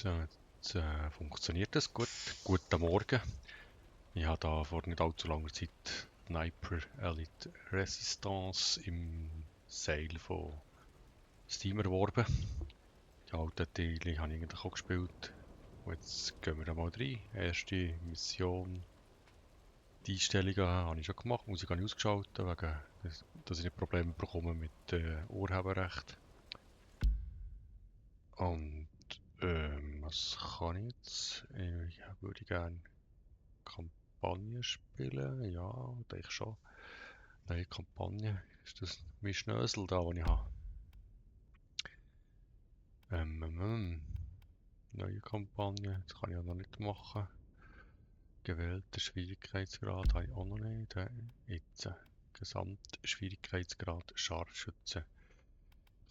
So, jetzt funktioniert das gut. Guten Morgen. Ich habe da vor nicht allzu langer Zeit Sniper Elite Resistance im Sale von Steam erworben. Die alten Teile habe ich eigentlich auch gespielt. Und jetzt gehen wir da mal rein. Erste Mission. Die Einstellungen habe ich schon gemacht, Musik habe ich ausgeschaltet, wegen, dass ich nicht Probleme bekomme mit Urheberrecht. Und was kann ich jetzt? Ich würde gerne Kampagne spielen. Ja, denke ich schon. Neue Kampagne. Ist das mein Schnösel da, den ich habe? Neue Kampagne. Das kann ich ja noch nicht machen. Gewählter Schwierigkeitsgrad habe ich auch noch nicht. Jetzt. Gesamtschwierigkeitsgrad Scharfschütze.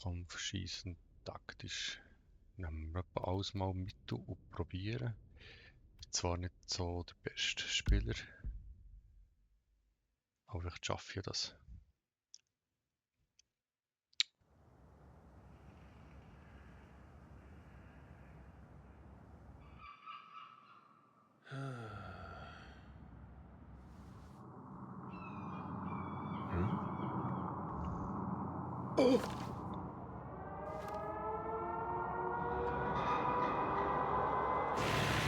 Kampfschießen taktisch. Nehmen wir etwa alles mal mit und probieren. Ich bin zwar nicht so der beste Spieler, aber ich schaffe das.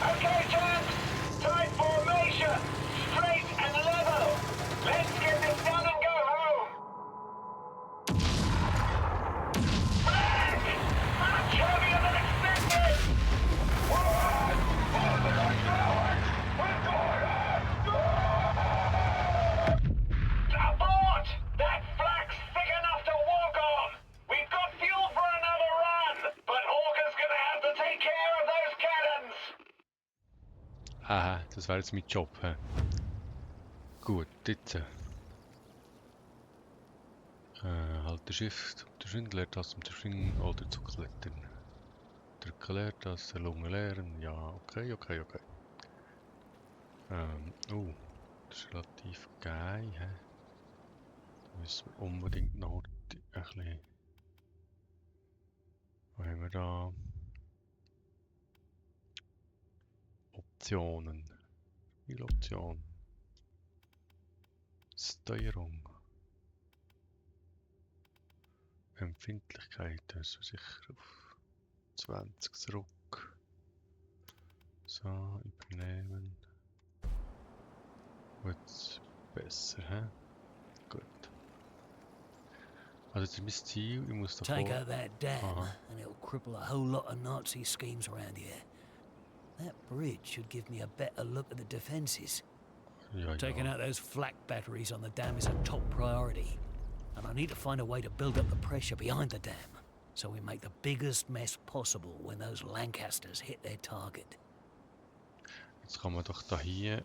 Okay, chaps. Tight formation. Straight and level. Let's get this done and go home. Back! Much heavier than expected. Forward! Forward on forward! We're going up! Abort! That flak's thick enough to walk on. We've got fuel for another run, but Hawker's gonna have to take care of those cannons. Aha, das wäre jetzt mein Job. He. Gut, jetzt. Halte Shift, um den Leertaste, um den Schwingen oder zu klettern. Drücke Leertaste, Lunge leeren. Ja, okay. Das ist relativ geil. He. Da müssen wir unbedingt noch ein bisschen. Was haben wir da? Optionen. Spieloptionen. Steuerung. Empfindlichkeit, also sicher auf 20 zurück. So, übernehmen. Jetzt besser, hä? Gut. Also jetzt ist mein Ziel, ich muss davor... Take out that dam, Aha. and it'll cripple a whole lot of Nazi schemes around here. That bridge should give me a better look at the defences. Ja, Taking ja. out those flak batteries on the dam is a top priority. And I need to find a way to build up the pressure behind the dam, so we make the biggest mess possible when those Lancasters hit their target. Jetzt kann man doch da hier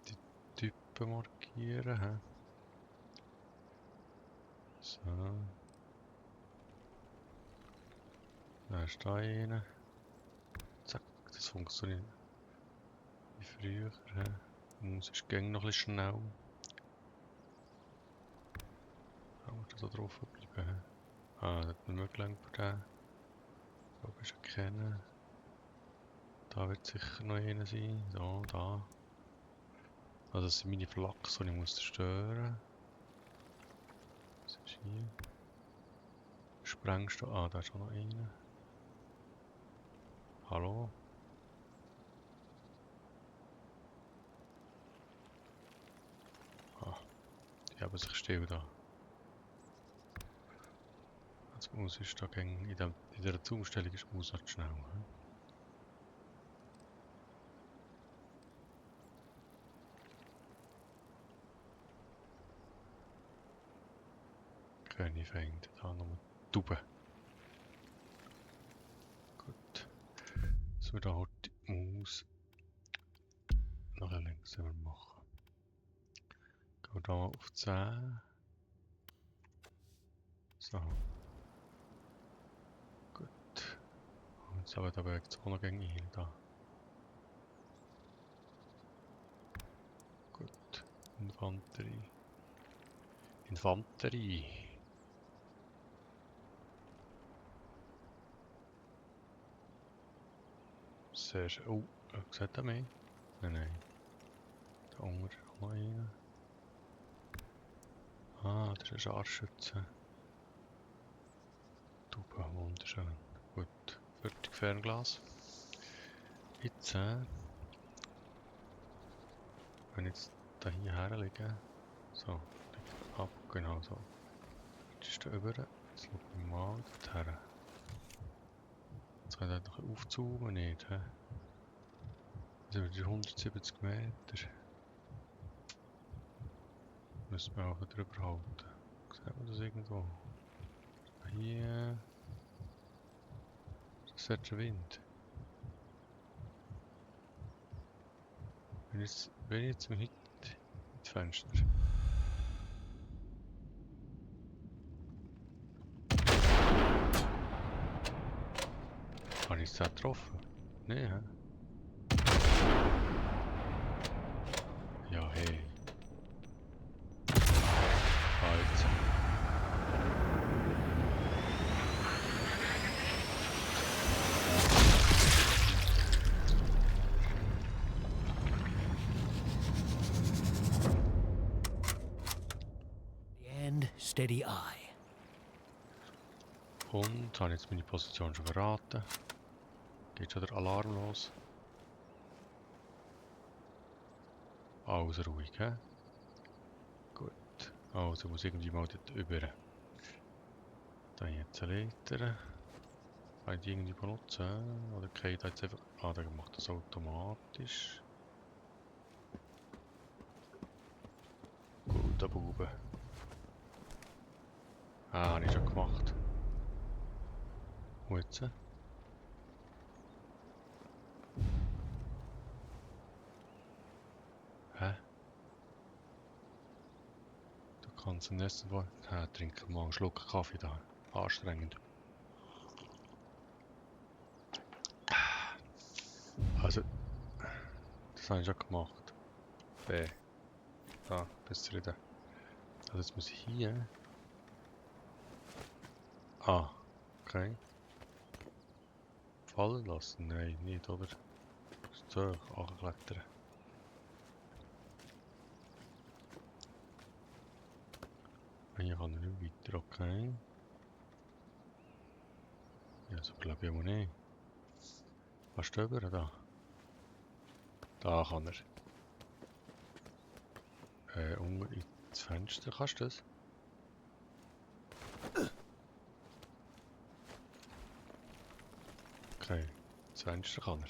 die Typen markieren, hä? So. Da ist da einer. Zack, das funktioniert wie früher, hä? Die Maus ist gäng noch ein bisschen schnell. Kann man da drauf bleiben, hä? Ah, das hat man nicht gelenkt für den. Da bist du erkennen. Da wird sicher noch einer sein. Da. Also das sind meine Flachs, die ich muss zerstören. Was ist hier? Sprengst du? Ah, da ist auch noch einer. Hallo? Ah, die haben sich still da. Jetzt muss ich da gegen in dieser Zustellung ist muss halt schnell. Hm? Keine Feinde, da nochmal Tauben. Gut. So, da hat die Maus noch langsamer machen. Gehen wir da mal auf 10. So. Gut. Und jetzt aber da bewegt es auch noch gegen ihn da. Gut. Infanterie. Infanterie. sehr schön. Oh, sieht er mich? Nein, nein. Da unten ist noch einer. Ah, das ist ein Scharfschütze. Super, wunderschön. Gut, fertig Fernglas. Jetzt, wenn ich jetzt da hier herlege, so, leg ab, genau so. Jetzt ist der über, jetzt schaue ich mal dorthin. Jetzt kann ich noch aufzoomen, nicht, hä? Das sind die 170 Meter. Müssen wir auch drüber halten. Sieht man das irgendwo? Hier. Das ist jetzt der Wind. Wenn ich jetzt im ins Fenster. Habe ich es auch getroffen? Nee, hä? Ja, hey. Ah, jetzt. The end, steady eye. Und habe jetzt meine Position schon verraten. Geht schon der Alarm los. Alles ruhig, hä? Gut. Also muss irgendwie mal dort über. Da jetzt eine Leiter. Kann ich die irgendwie benutzen? Oder geht da jetzt einfach... Ah, der macht das automatisch. Guter Bube. Ah, habe ich schon gemacht. Und jetzt? Hä? Du kannst am nächsten Mal... Ja, trink mal einen Schluck Kaffee da. Anstrengend. Also... Das habe ich schon gemacht. B. Da, besser reden. Also jetzt muss ich hier... Ah, okay. Fallen lassen? Nein, nicht, oder? So, angeklettert. Hier kann er nicht weiter, okay. Ja, so glaube ich auch nicht. Was ist da über da? Da kann er. Unten ins Fenster, kannst du das? Okay, ins Fenster kann er.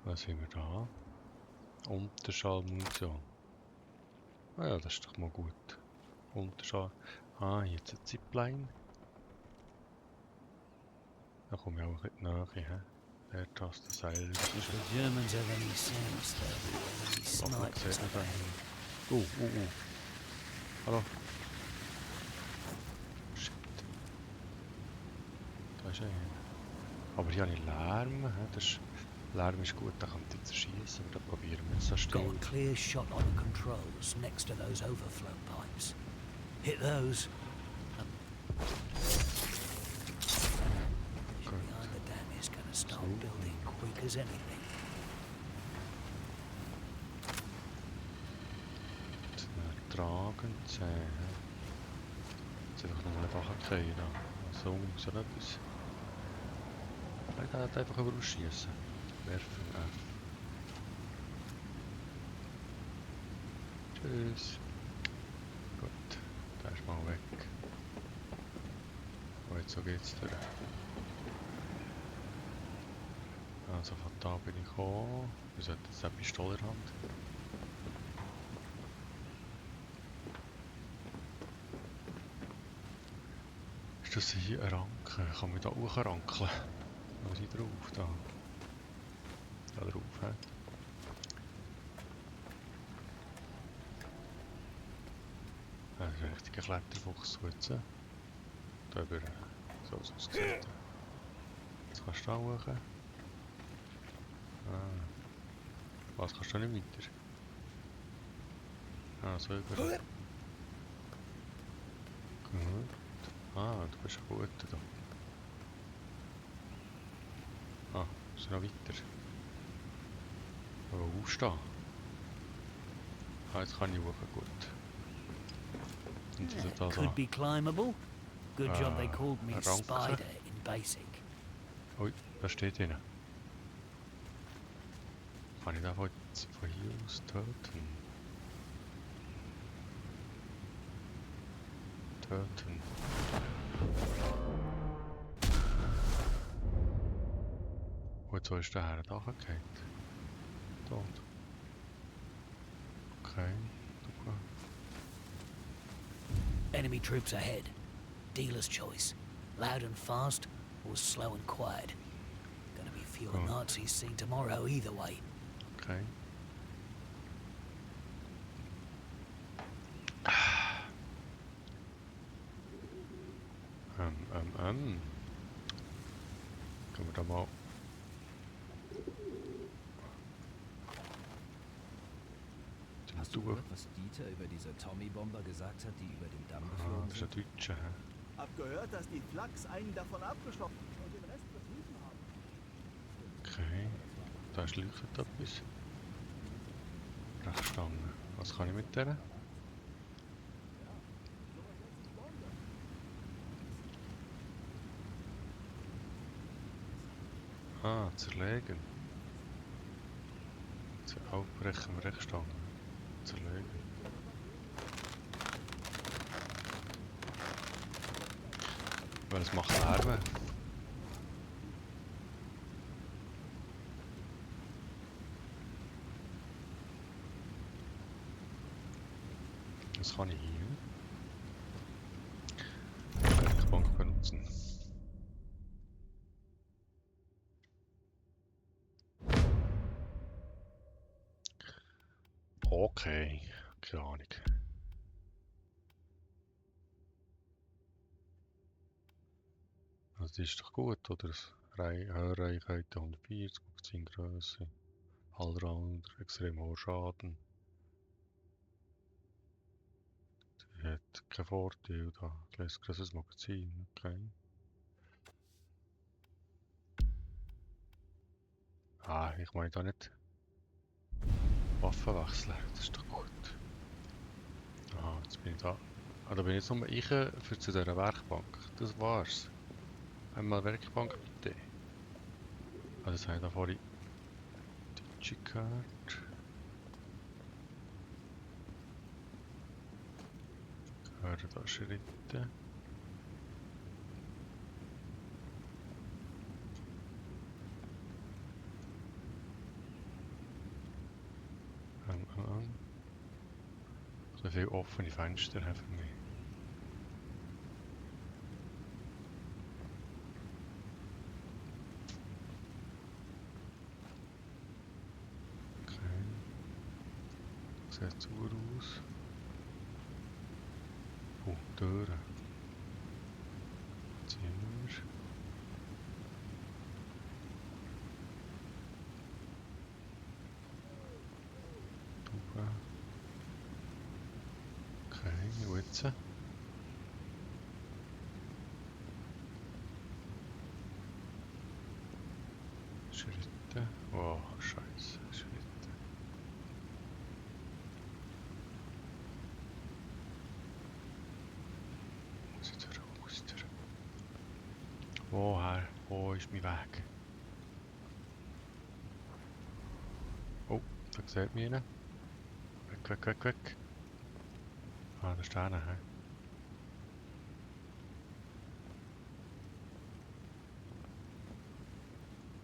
Was haben wir da? Unterschallmunition. Ah ja, das ist doch mal gut. Unterschall. Ah, jetzt ein Zipline. Da komme ich auch ein bisschen näher, hä? Der Tastenseil. If the Germans have any sense, there'll be enemy snipers up ahead. Hallo. Shit. Da ist einer. Aber hier habe ich Lärm. Lärm ist gut, da kann ich jetzt erschießen. Aber da probieren wir es so Got still. a clear shot on the controls next to those overflow pipes. Hit those. Behind the dam is gonna start building quick as anything. Tragen, Zähne. Jetzt einfach nur eine Bachkette da. So muss er etwas. Ich kann nicht einfach über schießen. Werfen F. Tschüss. Gut, der ist mal weg. Und jetzt so geht's durch. Also von da bin ich gekommen. Wir sollten jetzt eine Pistole in der Hand. Ist das hier ein Ranken? Kann man da hochrankeln? Muss ich drauf? Da. Da drauf, hä? Das ist ein richtiger Kletterfuchs. So jetzt. Da über. So es aussieht. Jetzt kannst du da hoch. Ah. Was kannst du nicht weiter? Ah, so über. Gut. Ah, du bist ein guter da. Ah, Ist noch weiter? Oh, aufstehen. Ah, jetzt kann ich hoch, gut. Und das ist da so. Could be climbable. Good job they called me Ranke. Spider in basic. Ui, was steht hier? Kann ich da von hier aus töten? Töten. Gut, so ist der Herr da gefallen. Tot. Okay, super. Enemy troops ahead. Dealer's choice. Loud and fast or slow and quiet. Gonna be fewer Oh. Nazis seen tomorrow either way. Okay. Können wir da mal... Hast du gehört, was Dieter über diese Tommy-Bomber gesagt hat, die über den Damm Ah, geflogen das ist ein sind? Deutscher, hä? Hab gehört, dass die Flachs einen davon abgeschossen und den Rest betrieben haben. Okay. Da schläucht etwas. Brechstange. Was kann ich mit der? Ah, zerlegen. Aufbrechen, Brechstange. Zerlegen. Weil es macht Lärm. Was kann ich hier? Werkbank benutzen. Okay, keine Ahnung. Also das ist doch gut, oder? Hörreichweite 140, Magazingröße, Allrounder, extrem hoher Schaden. Die hat keinen Vorteil da. Lässt grosses Magazin, okay. Ah, ich meine da nicht Waffen wechseln, das ist doch gut. Ah, jetzt bin ich da. Ah, da bin ich jetzt nur ich für zu dieser Werkbank. Das war's. Einmal Werkbank bitte. Also jetzt habe ich da vorhin Deutsche gehört. Höre da Schritte. So viele offene Fenster haben für mich. Okay. Sieht sauber aus. Oh, Türen. Zimmer. Tube. Okay, und jetzt? Schritte. Oh, Scheiße. Schritte. Muss ich da raus? Woher? Wo ist mein Weg? Oh, da sieht mich einer. Weg, weg, weg, weg. Ah, da ist einer, hä?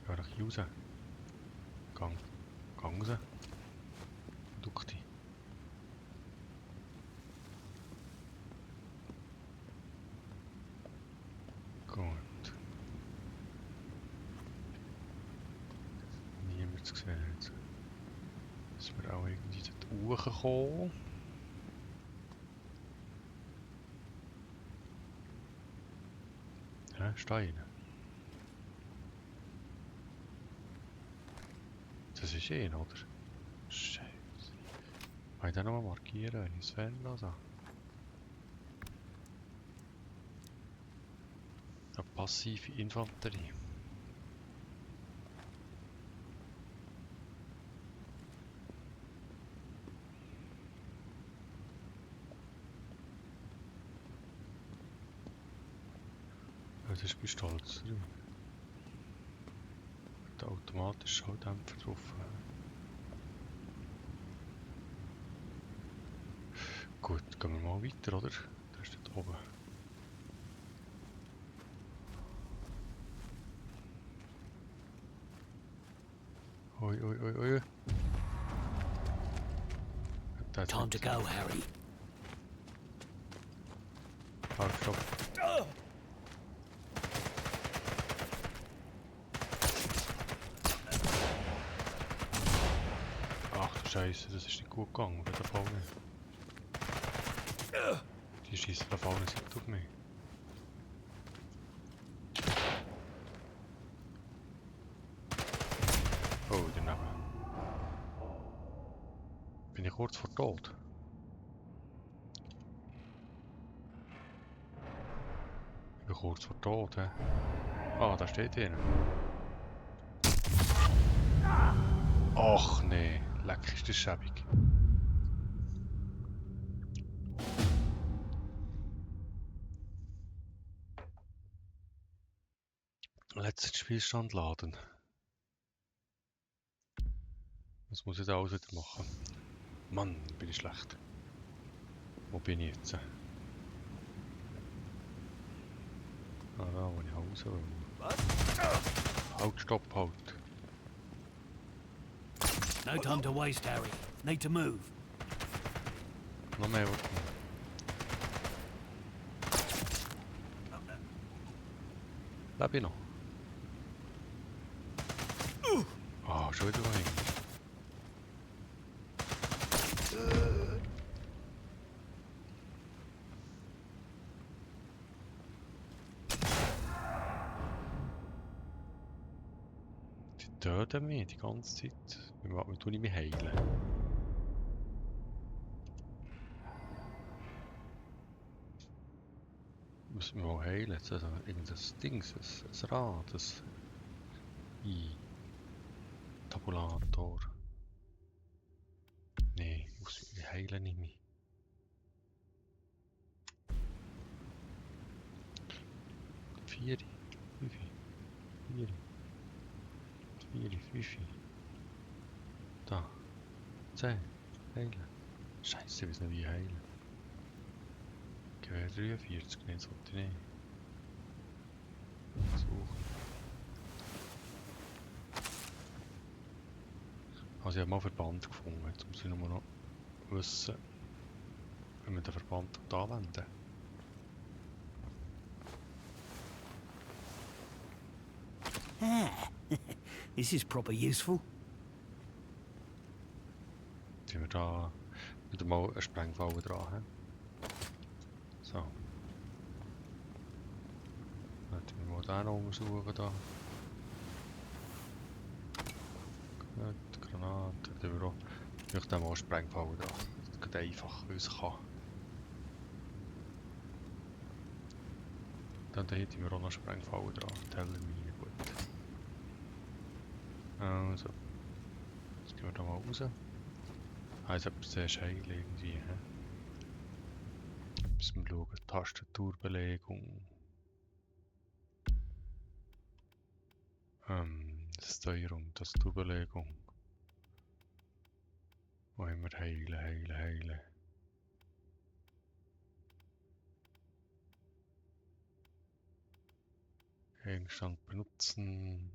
Geh doch hier raus. Gang. Gang raus. Duck dich. Gut. Niemand zu sehen. Jetzt sind wir auch irgendwie dort hochgekommen. Hä? Steine. Das ist ihn, oder? Scheiße. Kann ich den nochmal markieren, wenn ich es fällen lasse? Eine passive Infanterie. Das ist Pistole 3. Der automatische Schalldämpfer drauf. Gut, gehen wir mal weiter, oder? Der ist dort oben. Oi, oi, oi, oi. Time to go, Harry. Halt, stopp. Ach du Scheiße, das ist nicht gut gegangen, auf jeden Fall nicht. Die schießen auf alle Seiten auf mich. Oh, daneben. Bin ich kurz vor Tod? Ich bin kurz vor Tod, hä? Ah, da steht einer. Ach nee, leck ist das schäbig. Letzten Spielstand laden. Was muss ich da alles wieder machen? Mann, bin ich schlecht. Wo bin ich jetzt? Ah, da, wo ich raus will. Was? Halt, stopp, halt. No time to waste, Harry. Need to move. Noch mehr wird kommen. Lebe ich noch? Ah, schon wieder hin. Die töten mich die ganze Zeit. Wie tue ich mich heilen? Muss mich mal heilen. Jetzt also irgendein Ding, ein Rad, Tabulator. Nee, ich muss mich heilen nicht mehr. Vier, fünf, fünf. Da. 10. Heilen. Scheiße, ich weiß nicht wie heilen. Gewehr 43, nein, sollte ich nicht. Suchen. Also ich habe mal Verband gefunden, jetzt muss ich nur noch wissen, wie man den Verband anwenden. Ah, this is proper useful. Jetzt haben wir da wieder mal eine Sprengfalle dran. He? So. Dann tun wir mal den noch untersuchen. Da. Gut, Granate. Dann haben wir auch vielleicht mal eine Sprengfalle dran. Das geht einfach, weil es kann. Dann hätten wir auch noch eine Sprengfalle dran. Tellermine, gut. Also. Jetzt gehen wir da mal raus. Also etwas sehr scheil irgendwie. He? Müssen wir schauen. Tastaturbelegung. Steuerung, Tastaturbelegung. Wo haben wir heilen. Gegenstand benutzen.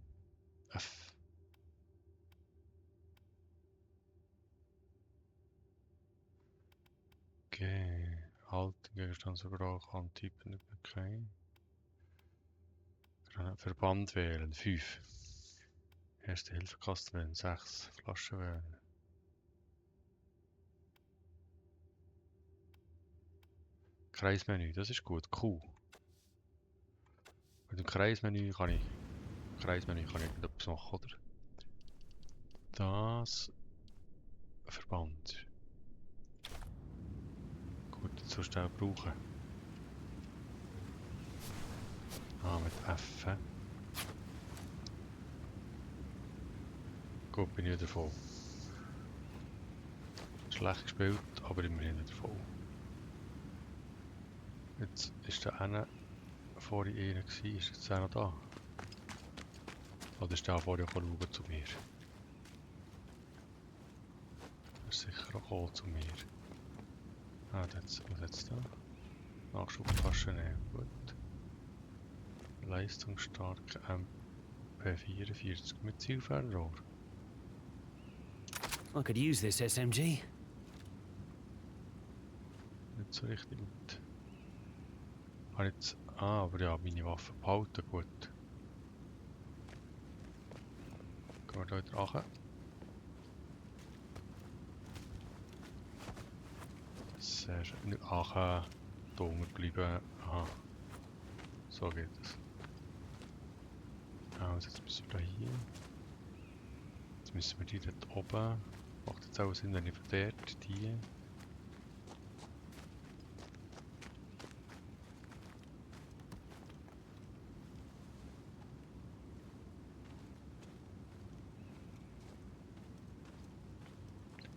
F. Okay. Halten, Gegenstand sogar antippen. Okay. Verband wählen. 5. Erste Hilfekasten wählen. 6. Flasche wählen. Kreismenü, das ist gut. Q. Mit dem Kreismenü kann ich irgendetwas machen, oder? Das Verband. Gut, jetzt sollst du auch brauchen. Ah, mit F. Gut, bin ich wieder voll. Schlecht gespielt, aber immerhin wieder voll. Jetzt ist der eine vorhin einer war. Ist jetzt der noch da? Oder ist der vorhin schauen zu mir? Er ist sicher auch gekommen zu mir. Ah, was jetzt da? Nachschubtasche nehmen, gut. Leistungsstarke MP44 mit Zielfernrohr. I could use this SMG. Nicht so richtig mit. Habe jetzt. Ah, aber ja, meine Waffe behalten, gut. Gehen wir da wieder runter. Sehr schön. Nicht da unten bleiben. Aha. So geht es. Also jetzt müssen wir da hier. Jetzt müssen wir die dort oben. Macht jetzt auch Sinn, wenn ich von dort die.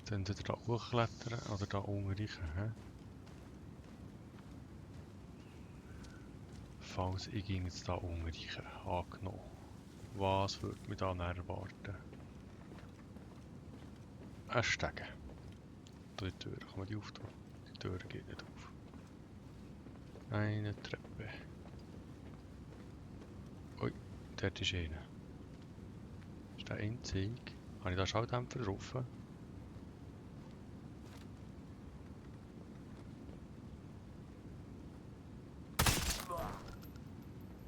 Dann entweder da hochklettern oder da unten rein. Falls ich jetzt da unten rein angenommen. Was würde mich da näher erwarten? Ein Stegen. Die Tür, kann man die auftun? Die Tür geht nicht auf. Eine Treppe. Ui, dort ist einer. Ist der einzig? Habe ich da Schalldämpfer drauf?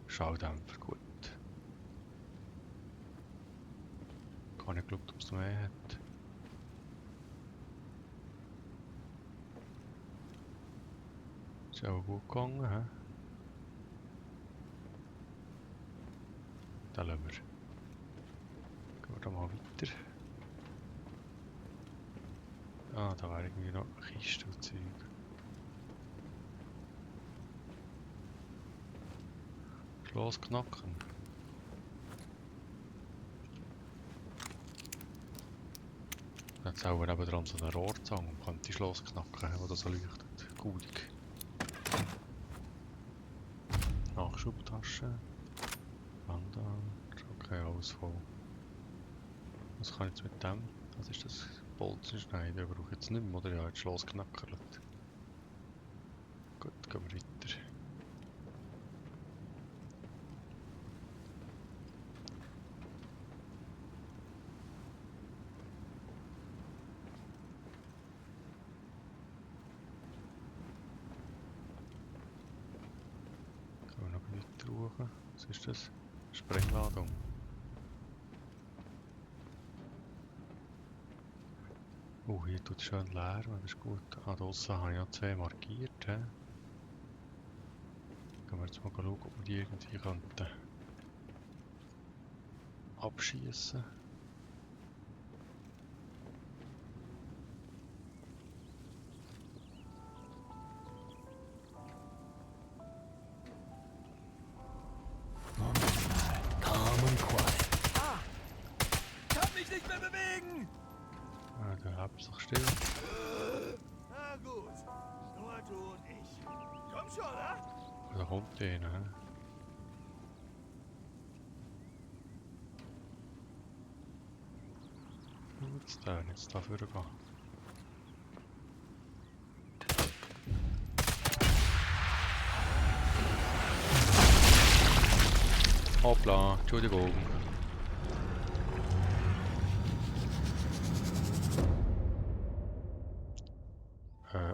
Schalldämpfer, gut. Gar nicht geschaut, ob es noch mehr hat. Ist auch gut gegangen, hä? Da lassen wir. Gehen wir da mal weiter. Ah, da wäre irgendwie noch eine Kiste und Zeug. Schloss knacken. Jetzt auch neben dran so eine Rohrzange und kann die Schloss knacken, wo das so leuchtet. Gutig. Nachschubtasche. Bandage. Okay, alles voll. Was kann ich jetzt mit dem? Was ist das? Bolzen schneiden. Den brauche ich jetzt nicht mehr, oder? Ja, jetzt Schloss knackert. Gut, gehen wir weiter. Was ist das? Sprengladung. Oh, hier tut es schön leer, das ist gut. Ah, draussen habe ich noch 2 markiert. He? Gehen wir jetzt mal schauen, ob wir die irgendwie könnten abschießen. Calm and quiet. Kann mich nicht mehr bewegen! Ah, da habt ihr doch still. Na gut, nur du und ich. Komm schon, oder? Da kommt einer. He? Jetzt dafür gehen. Hoppla, Entschuldigung.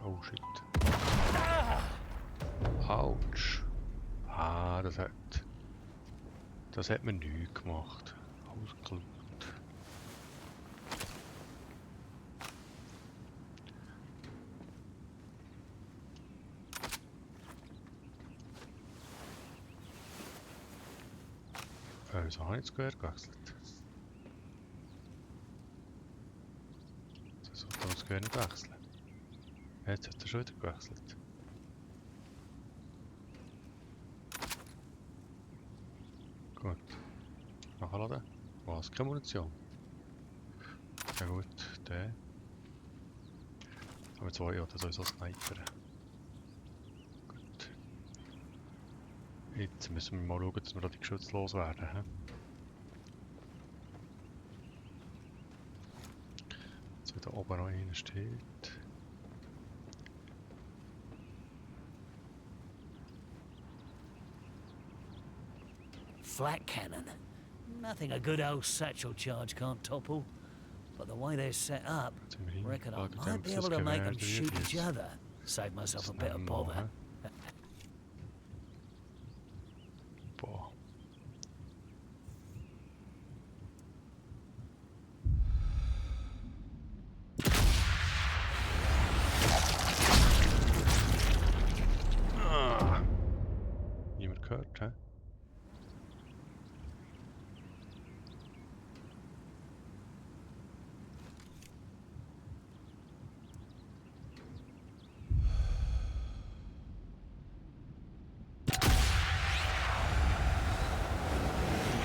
Oh shit. Autsch. Ah, das hat mir nichts gemacht. Ausgeklaut. Wieso habe ich das Gewehr gewechselt? Das sollte das Gewehr nicht wechseln. Jetzt hat er schon wieder gewechselt. Gut. Nachladen. Was? Keine Munition? Ja gut, der. Aber zwei, ja, das soll so Sniper. Gut. Jetzt müssen wir mal schauen, dass wir da die Geschütze loswerden. He? Jetzt wieder oben noch einer steht. Flat cannon. Nothing a good old satchel charge can't topple. But the way they're set up, Jetzt sind wir hier. reckon I might be Lagedämpftes able to make Gewehr them shoot drin. each other. Save myself a Das bit of nehmen wir mal, bother. he? Boah. Ah. Niemand gehört, hä?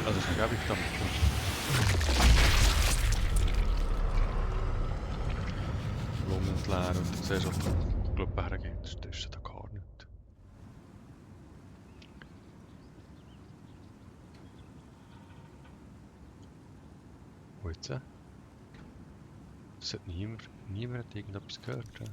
Also ich glaube, ich damit Lungen entleeren und dann siehst du, ob die Kugel hergeht. Das ist da gar nicht. Wo jetzt? Das hat niemand hat irgendetwas gehört. Ja?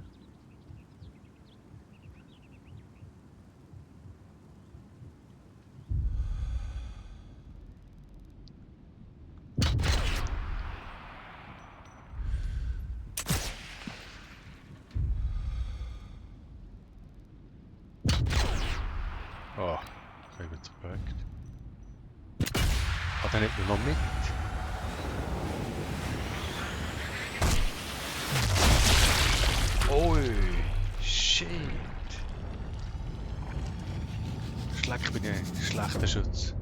Oh, ich habe jetzt gebackt. Ah, dann nimmt man noch mit. Ui, shit. Schleck bin ich ein schlechter Schütz.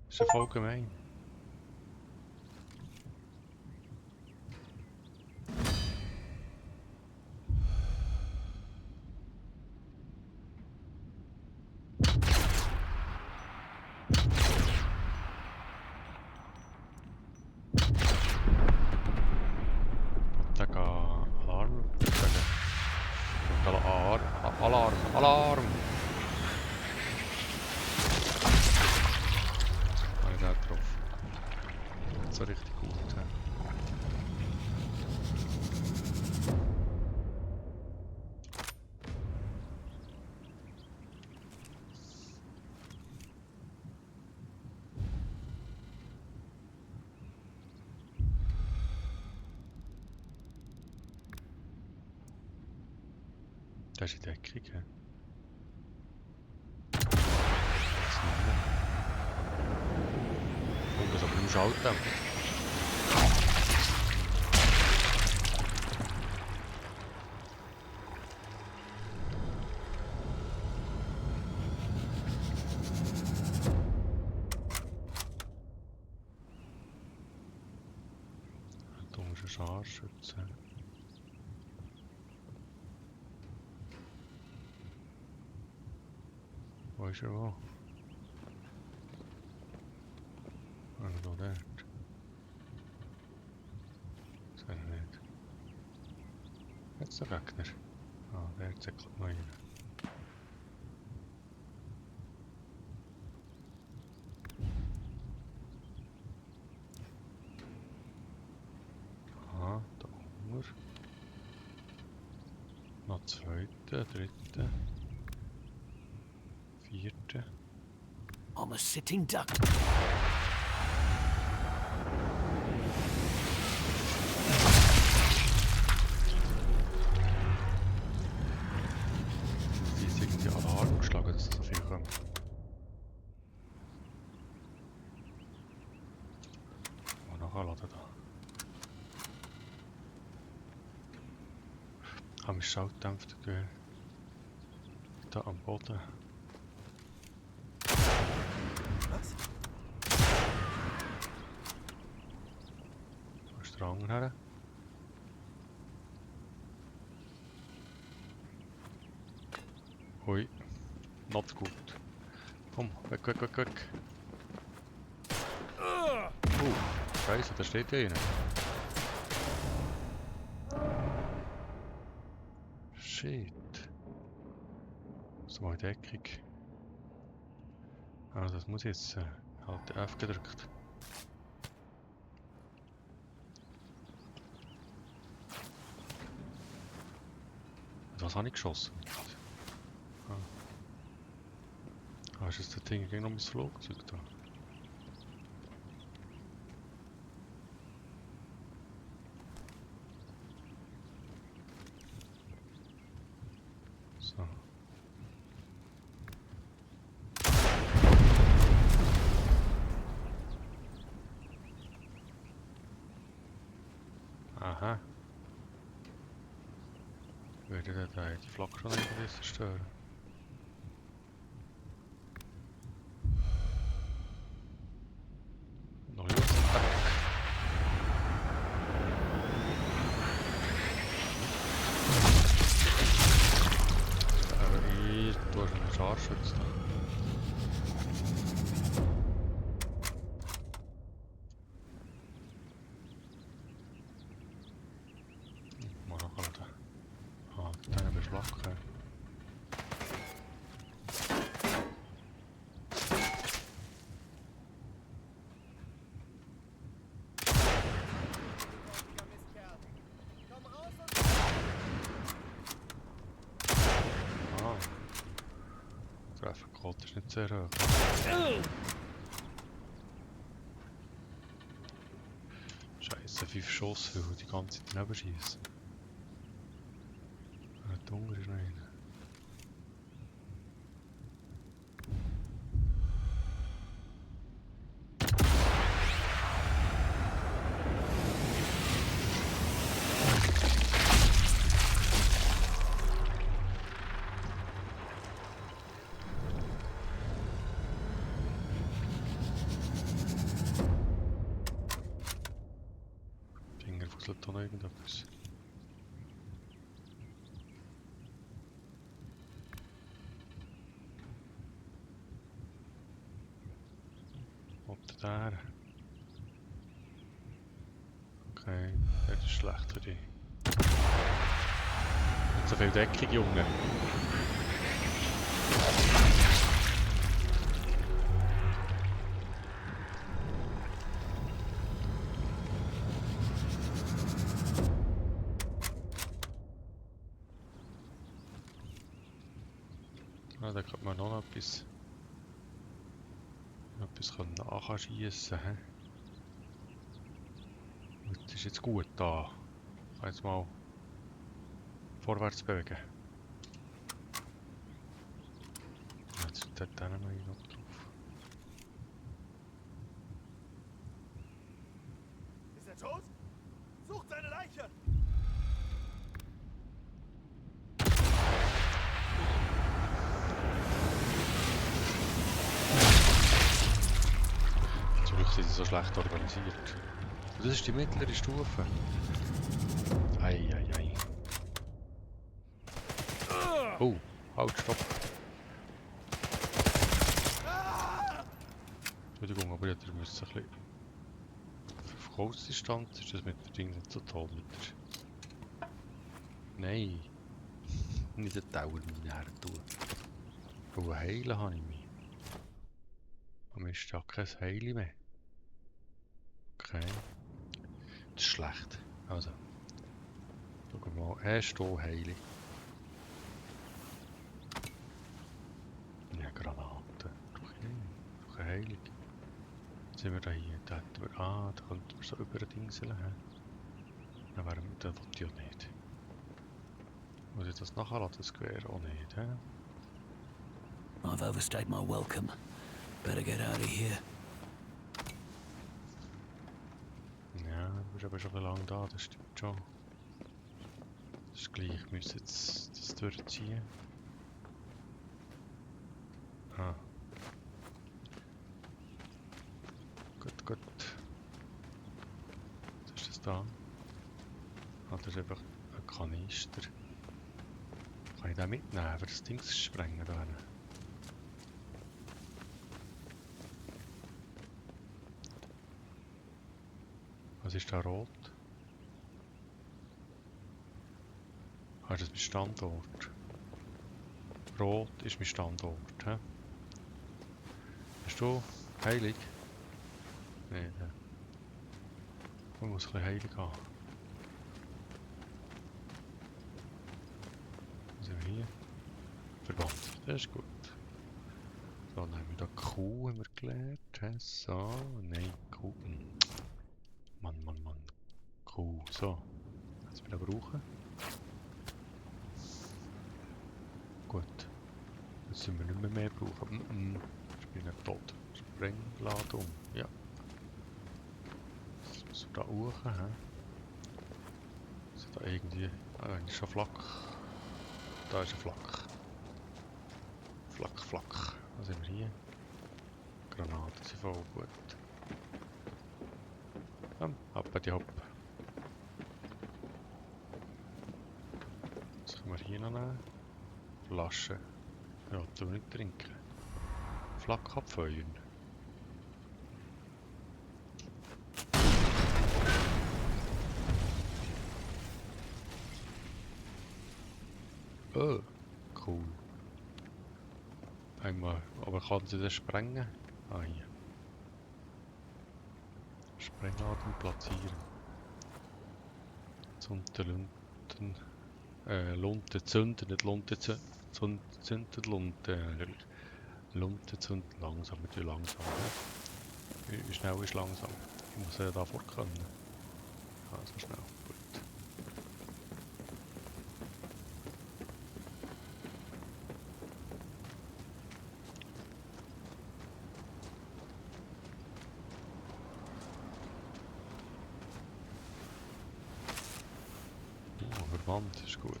Das ist ja voll gemein. Alarm. Alarm. Alarm. Habe ich da getroffen. Nicht so richtig gut. Ja. Das ist die Deckung. He? Und das aber im Schalten. Da muss ein Scharfschütze. Wo ist er wo? Ah, da dort. Das wäre er nicht. Jetzt der Gegner. Ah, der zäckelt noch rein. Aha, da unten. Noch zweite, dritte. Vierte. I'm a sitting duck. Die ist irgendwie Alarm geschlagen, dass so viel kommt. Mal nachladen da. Haben wir Schaltdämpfer gehört? Da am Boden. Was? Wo ist der andere her? Hui. Not gut. Komm, weg, weg, weg, weg. Scheiße, da steht ja einer. Shit. So mal Deckung. Also das muss ich jetzt halt F gedrückt. Was habe ich geschossen? Ah, ist jetzt das Ding gegen noch mein Flugzeug da? So. Aha. Würde der da die Flak schon irgendwie zerstören? Noch ein Attack. Du hast einen Scharfschütze da. Mal noch da. Ah, den Beschlag. Ah. Trefferquote ist nicht sehr hoch. Scheiße, 5 Schuss, weil die ganze Zeit daneben schießen. Der Hunger ist noch rein. Finger fuselt da noch irgendetwas. Oder der. Okay, das ist schlecht für dich. Nicht so viel Deckung, Junge. Ah, da könnte man noch etwas nachschießen. Das ist jetzt gut da. Ich kann jetzt mal vorwärts bewegen. Jetzt ist dort noch ein noch drauf. Ist er tot? Sucht seine Leiche! Zum Glück sind sie so schlecht organisiert. Und das ist die mittlere Stufe. Eieiei. Oh, halt, stopp. Entschuldigung, aber ihr müsst ein bisschen... Auf Kurzdistanz ist das mit dem Ding nicht so toll. Mit der... Nein. Nicht eine Dauermine her tun. Oh, heilen habe ich mich. Aber ist ja kein Heilen mehr. Okay. Das ist schlecht. Also. Schauen wir mal. Hast du Heilen? Ja, Granaten. Doch eine Heilung. Jetzt sind wir da hier. Da hätten wir... Ah, da könnten wir so über ein Ding sehen. Dann wären wir... Das will ich ja nicht. Muss ich das nachladen, das Gewehr? Auch nicht, hä? I've overstayed my welcome. Better get out of here. Ja, du bist aber schon lange da, das stimmt schon. Das ist gleich, ich muss jetzt das durchziehen. Ah. Gut, gut. Was ist das da? Ah, das ist einfach ein Kanister. Kann ich den mitnehmen, für das Ding zu sprengen da hinten? Was ist da rot? Ah, das ist mein Standort. Rot ist mein Standort. He? Bist du heilig? Nein, man muss ein bisschen heilig haben. Was haben wir hier? Verband, das ist gut. So, dann haben wir da Kuh, haben wir gelernt. So, nein, Kuh. Mann. Kuh, so. Jetzt wieder brauchen. Gut. Jetzt sind wir nicht mehr brauchen. Ich bin nicht tot. Sprengladung, ja. Jetzt müssen wir da hoch, hä? Ist da irgendwie... Ah, ist schon flach. Da ist ein Flak. Flak. Was haben wir hier? Granaten sind voll gut. Hopp, die hopp. Was können wir hier noch nehmen? Flasche. Ja, tun wir nicht trinken. Flak abfeuern. Oh, cool. Einmal, aber kann sie das sprengen? Ah, hier. Sprengladen platzieren. Zünden, Lunte zünden, nicht Lunte zünden, Lunte zünden, langsam, natürlich langsam. Wie schnell ist langsam? Ich muss ja da vor können. Also schnell, gut. Verband ist gut.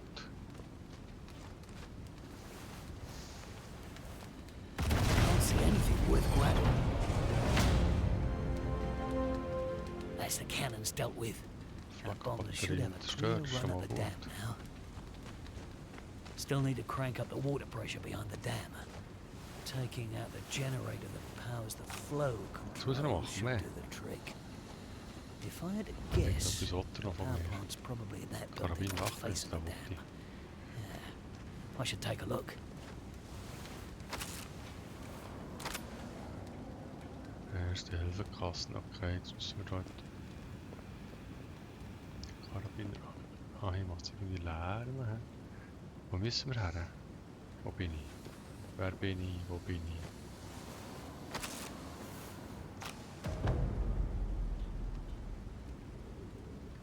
I don't see anything worth grabbing. That's the cannons dealt with. That bomber should have a clear run at the dam now. Still need to crank up the water pressure behind the dam. Taking out the generator that powers the flow control should do the trick. If I had to guess, the power plant's probably in that building facing the dam. Yeah. I should take a look. Erste Hilfekasten, okay, jetzt müssen wir dort Karabiner. Ah, hier macht es irgendwie Lärm. He? Wo müssen wir her? Wo bin ich? Wer bin ich? Wo bin ich?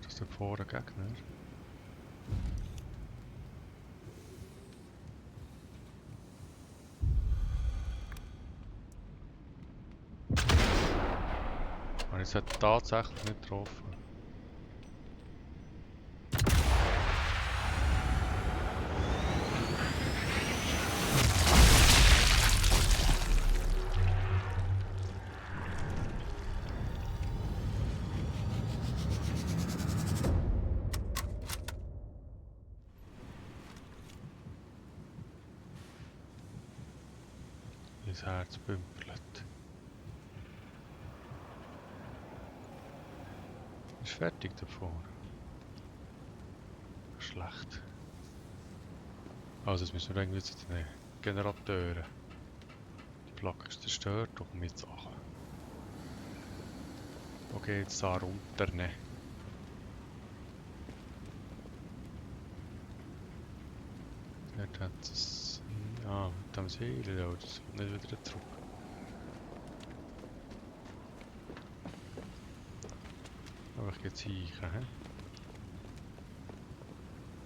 Ist das da vorne ein Gegner? Und jetzt hat tatsächlich nicht getroffen. Mein Herz bümpelt. Ist fertig davor. Schlecht. Also jetzt müssen wir irgendwie zu den Generatoren. Die Flagge ist zerstört, doch mit Sachen. Okay, jetzt da runter. Ne. Dort hat es... Ah, mit dem Seil, ja, das kommt nicht wieder zurück. Aber ich gehe jetzt hier, he?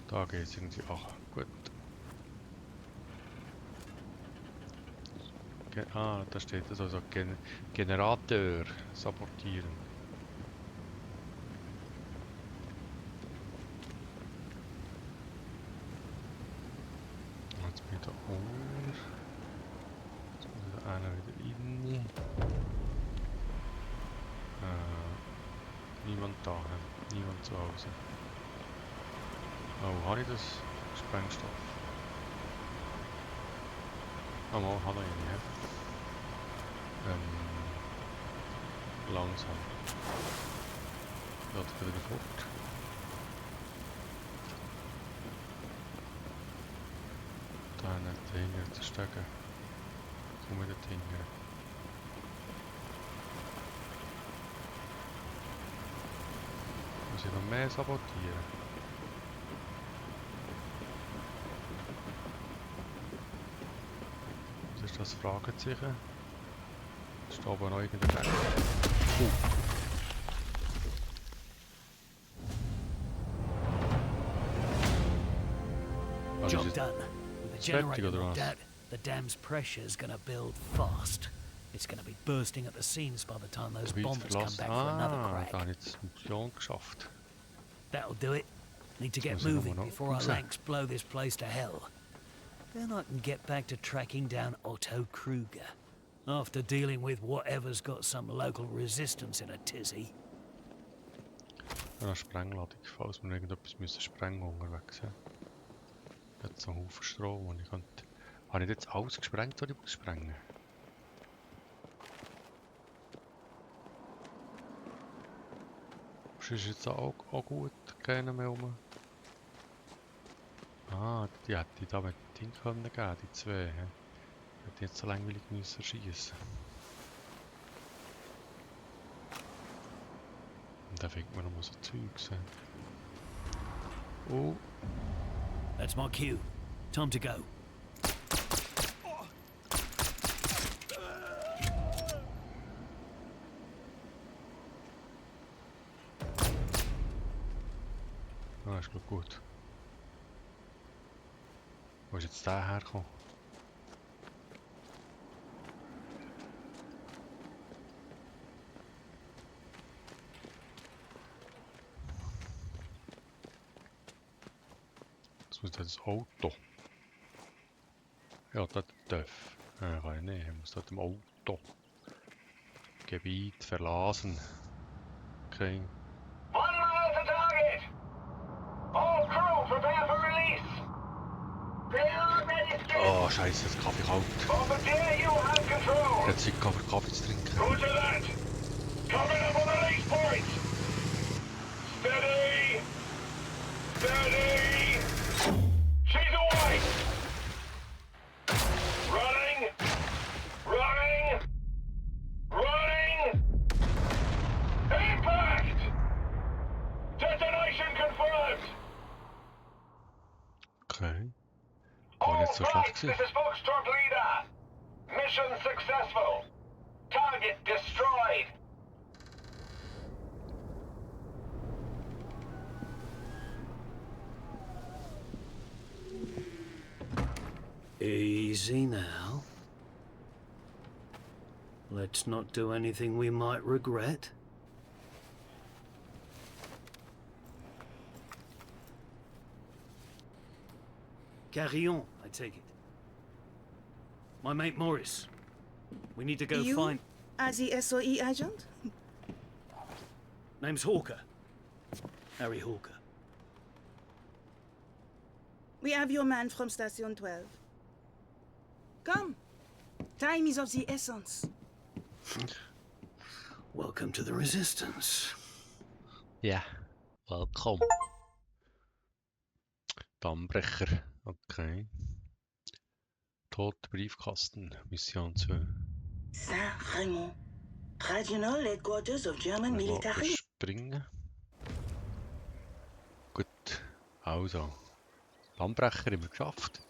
Da geht es irgendwie... Ach, gut. Da steht das also Generator sabotieren. Jetzt bin ich da unten. Jetzt muss einer wieder rein. Niemand da, niemand zu Hause. Oh, habe ich das? Sprengstoff. Ah, mal, habe ich ihn, langsam. Ja, das geht wieder fort. Da nicht dahinter zu stecken. Komm wieder dahinter. Muss ich noch mehr sabotieren? Was ist das Fragezeichen? Ist da oben noch irgendein Dreck? Also Job ist done. With the fertig, generator oder knocked was? out, the dam's pressure's gonna build fast. It's gonna be bursting at the seams by the time those Gebiet bombers come verlassen. back for another Da crack. habe ich jetzt die Mission geschafft. That'll do it. Need to get muss ich noch moving mal before our raus. Lanks blow this place to hell. Then I can get back to tracking down Otto Kruger. After dealing with whatever's got some local resistance in a tizzy. Eine Sprengladung, falls wir irgendetwas müssen sprengen unterwegs. Ja. Jetzt so einen Haufen Strom und ich könnte... Habe ich jetzt alles gesprengt, was ich muss sprengen? Das ist jetzt auch gut, keiner mehr rum. Ah, die hätte ich da mit dem Ding können geben, die zwei. He. Ich hätte jetzt so langweilig müssen schießen. Und dann fängt man noch so Zeugs. He. Oh, That's my cue. Time to go. ah, ist glaub gut. Wo ist jetzt der hergekommen? Das muss das Auto. Ja, das darf. Ja, kann ich nicht. Ich muss dort im Auto. Gebiet verlassen. Okay. 1 mile to target! All crew, prepare for release! Preload ready, Oh, scheiße, das Kaffee kalt. Bombardier, you have control! Jetzt Zeit für Kaffee zu trinken. Roger that! Coming up on the release point! Steady! Steady! She's away! Running! Running! Running! Impact! Detonation confirmed! Okay. War All nicht so schlecht flights, gewesen. this is Foxtrot Leader! Mission successful! Target destroyed! Easy now. Let's not do anything we might regret. Carillon, I take it. My mate Morris. We need to go You find... as the SOE agent? Name's Hawker. Harry Hawker. We have your man from Station 12. Come. Time is of the essence. Welcome to the Resistance. Ja, welkom. Dammbrecher, okay. Tote Briefkasten, Mission 2. Saint-Raymond. Regional headquarters of German Wir military. springen. Gut, also. Dammbrecher haben wir geschafft.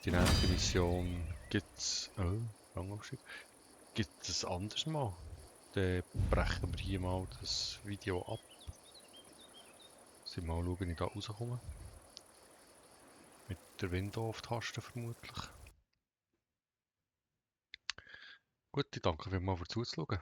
Die nächste Mission gibt's. Oh, Rangaufstieg. Gibt es anders mal. Dann brechen wir hier mal das Video ab. Mal schauen, wie ich da rauskomme. Mit der Window-Taste vermutlich. Gut, ich danke vielmals fürs Zuschauen.